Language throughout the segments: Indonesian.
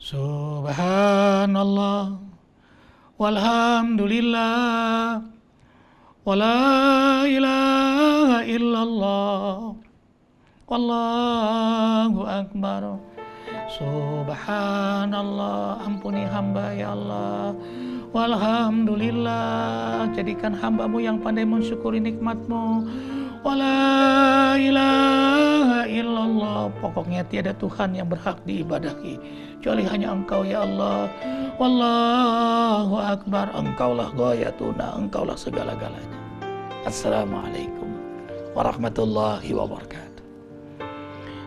Subhanallah walhamdulillah wala ilaha illallah wallahu akbar. Subhanallah, ampuni hamba ya Allah. Walhamdulillah, jadikan hambamu yang pandai mensyukuri nikmatmu. Wala ilaha illallah, pokoknya tiada Tuhan yang berhak diibadahi kecuali hanya Engkau ya Allah. Wallahu akbar, Engkaulah ghayatuna, Engkaulah segala-galanya. Assalamualaikum warahmatullahi wabarakatuh.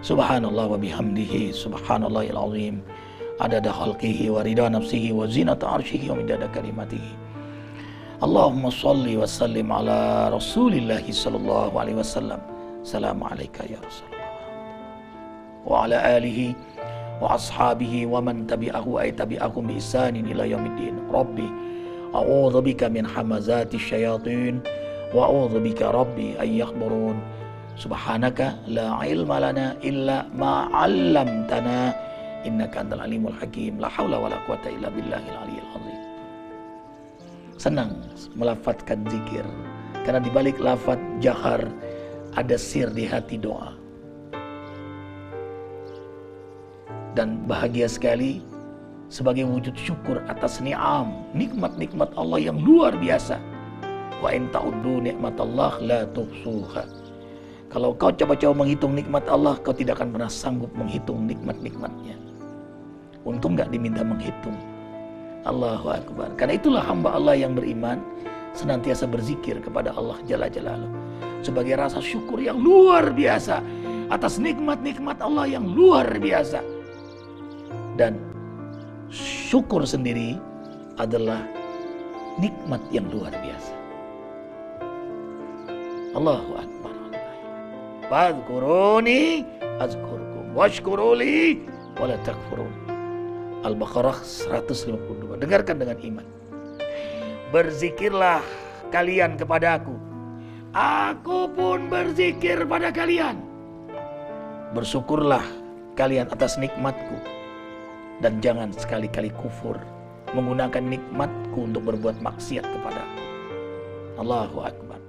Subhanallah wa bihamdihi, subhanallahil azim, adada khalqihi wa ridha nafsihi wa zinata arshihi wa midada kalimatihi. Allahumma salli wa sallim ala rasulillahi sallallahu alaihi wasallam. Assalamu alayka ya Rasulullah wa ala alihi wa ashabihi wa man tabi'ahu ay tabi'ahum bi ihsanin ila yaumiddin. Rabbi a'udzu bika min hamazati syayatin wa a'udzu bika rabbi ay yahdurun. Subhanaka la ilma lana illa ma 'allamtana innaka antal alimul hakim. La haula wala quwata illa billahil aliyil azim. Senang melafadzkan zikir karena di balik lafadz jahar ada sir di hati doa. Dan bahagia sekali sebagai wujud syukur atas nikmat-nikmat Allah yang luar biasa. Wa in ta'uddu nikmatallah la tuhsuha. Kalau kau coba-coba menghitung nikmat Allah, kau tidak akan pernah sanggup menghitung nikmat-nikmatnya. Untung gak diminta menghitung. Allahu Akbar. Karena itulah hamba Allah yang beriman senantiasa berzikir kepada Allah Jalla Jalaluh sebagai rasa syukur yang luar biasa atas nikmat-nikmat Allah yang luar biasa. Dan syukur sendiri adalah nikmat yang luar biasa. Allahu Akbar. Fadhkuruni azkurkum washkuruli wala takfurun. Al-Baqarah 152. Dengarkan dengan iman. Berzikirlah kalian kepada aku pun berzikir pada kalian. Bersyukurlah kalian atas nikmatku, dan jangan sekali-kali kufur menggunakan nikmatku untuk berbuat maksiat kepadaku. Allahu Akbar.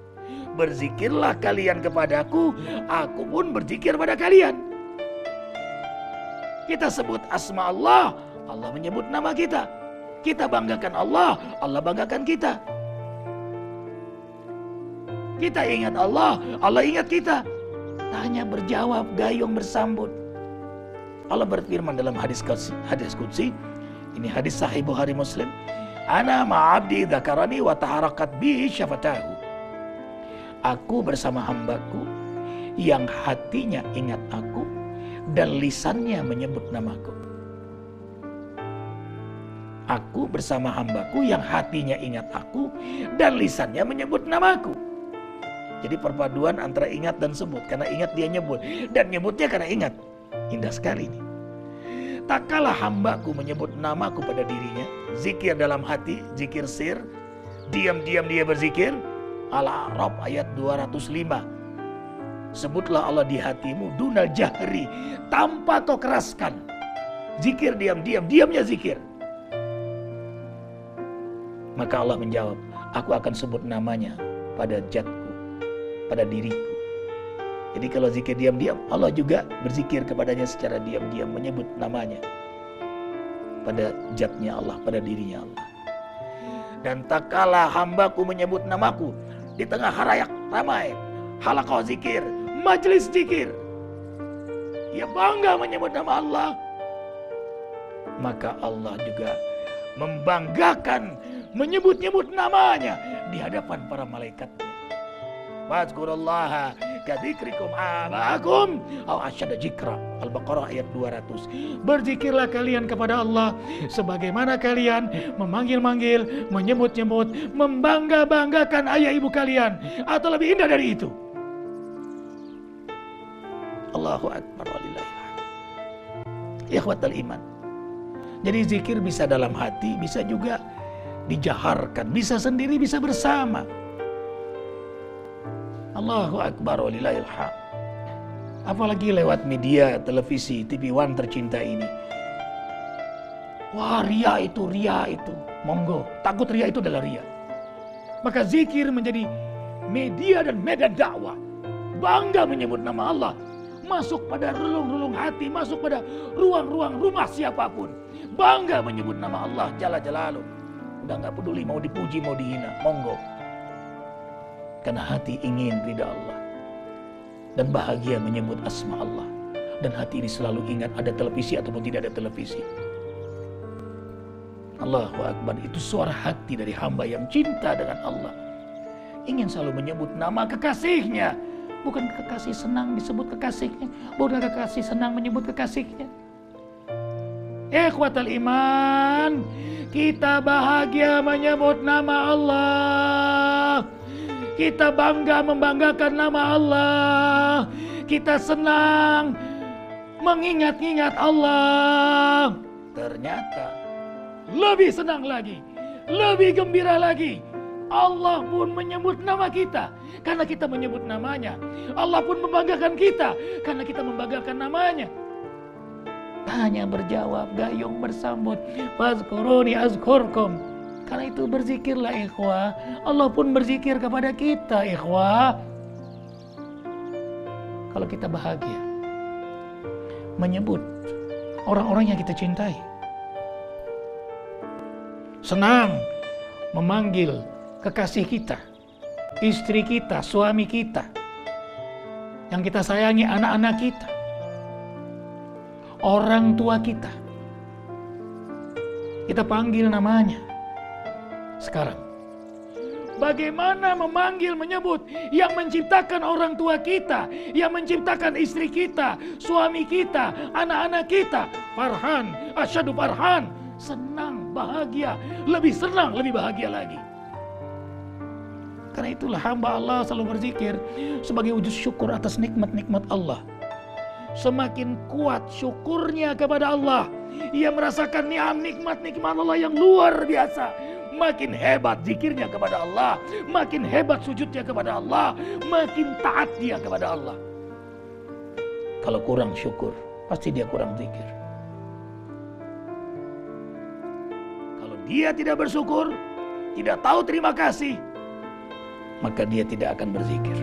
Berzikirlah kalian kepadaku, aku pun berzikir pada kalian. Kita sebut asma Allah, Allah menyebut nama kita. Kita banggakan Allah, Allah banggakan kita. Kita ingat Allah, Allah ingat kita. Tak hanya berjawab, gayung bersambut. Allah berfirman dalam hadis qudsi, ini hadis sahih Bukhari Muslim, ana ma'abdi dzakarani wa taharakat bihi syafatahu. Aku bersama hambaku yang hatinya ingat aku dan lisannya menyebut namaku. Aku bersama hambaku yang hatinya ingat aku dan lisannya menyebut namaku. Jadi perpaduan antara ingat dan sebut. Karena ingat dia nyebut, dan nyebutnya karena ingat. Indah sekali ini. Tak kalah hambaku menyebut namaku pada dirinya, zikir dalam hati, zikir sir, diam-diam dia berzikir. Al-A'raf ayat 205. Sebutlah Allah di hatimu dunal jahri, tanpa kau keraskan. Zikir diam-diam, diamnya zikir. Maka Allah menjawab, aku akan sebut namanya pada zatku, pada diriku. Jadi kalau zikir diam-diam, Allah juga berzikir kepadanya secara diam-diam, menyebut namanya pada zatnya Allah, pada dirinya Allah. Dan tak kalah hambaku menyebut namaku di tengah halayak ramai, halaqah zikir, majelis zikir, ia bangga menyebut nama Allah, maka Allah juga membanggakan menyebut-nyebut namanya di hadapan para malaikatnya. Fadzkurullaha kadzikrikum aba'akum aw asyadda dzikra. Al-Baqarah ayat 200. Berzikirlah kalian kepada Allah sebagaimana kalian memanggil-manggil, menyebut-nyebut, membangga-banggakan ayah ibu kalian, atau lebih indah dari itu. Allahu Akbar walillahilhamd. Ikhwatal iman. Jadi zikir bisa dalam hati, bisa juga dijaharkan, bisa sendiri, bisa bersama. Allahu Akbar walillahilhamd. Apalagi lewat media televisi TV One tercinta ini. Wah, ria itu. Monggo, takut ria itu adalah ria. Maka zikir menjadi media dan medan dakwah. Bangga menyebut nama Allah. Masuk pada relung-relung hati, masuk pada ruang-ruang rumah siapapun. Bangga menyebut nama Allah Jalla Jalaluh. Udah gak peduli mau dipuji, mau dihina. Monggo. Karena hati ingin ridha Allah. Dan bahagia menyebut asma Allah. Dan hati ini selalu ingat ada televisi ataupun tidak ada televisi. Allahu Akbar, itu suara hati dari hamba yang cinta dengan Allah. Ingin selalu menyebut nama kekasihnya. Bukan kekasih senang disebut kekasihnya. Bukan kekasih senang menyebut kekasihnya. Ikhwatal iman, kita bahagia menyebut nama Allah. Kita bangga membanggakan nama Allah. Kita senang mengingat-ingat Allah. Ternyata lebih senang lagi, lebih gembira lagi. Allah pun menyebut nama kita karena kita menyebut namanya. Allah pun membanggakan kita karena kita membanggakan namanya. Tanya berjawab, gayung bersambut. Fazkuruni azkurkum. Karena itu berzikirlah ikhwah. Allah pun berzikir kepada kita ikhwah. Kalau kita bahagia menyebut orang-orang yang kita cintai, senang memanggil kekasih kita, istri kita, suami kita, yang kita sayangi, anak-anak kita, orang tua kita. Kita panggil namanya. Sekarang, bagaimana memanggil, menyebut yang menciptakan orang tua kita, yang menciptakan istri kita, suami kita, anak-anak kita. Farhan, asyadu farhan. Senang, bahagia, lebih senang, lebih bahagia lagi. Karena itulah hamba Allah selalu berzikir sebagai wujud syukur atas nikmat-nikmat Allah. Semakin kuat syukurnya kepada Allah, ia merasakan nikmat-nikmat Allah yang luar biasa. Makin hebat zikirnya kepada Allah, makin hebat sujudnya kepada Allah, makin taat dia kepada Allah. Kalau kurang syukur, pasti dia kurang zikir. Dia tidak bersyukur, tidak tahu terima kasih, maka dia tidak akan berzikir.